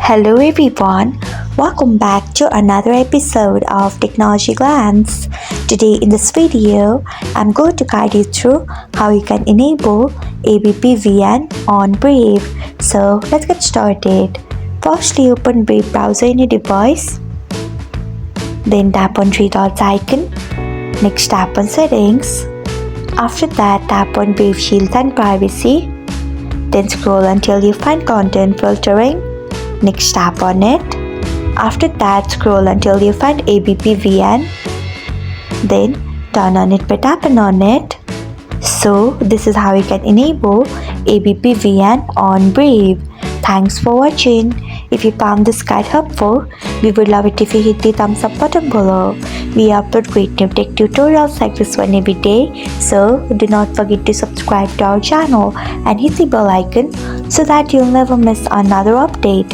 Hello everyone, welcome back to another episode of Technologyglance. Today in this video, I'm going to guide you through how you can enable ABP VN on Brave. So let's get started. Firstly, open Brave browser in your device. Then tap on three dots icon. Next tap on settings. After that, tap on Brave Shields and Privacy. Then scroll until you find content filtering. Next tap on it. After that, scroll until you find ABP VN. Then turn on it by tapping on it. So this is how you can enable ABP VN on Brave. Thanks for watching. If you found this guide helpful, we would love it if you hit the thumbs up button below. We upload great new tech tutorials like this one every day, so do not forget to subscribe to our channel and hit the bell icon so that you'll never miss another update.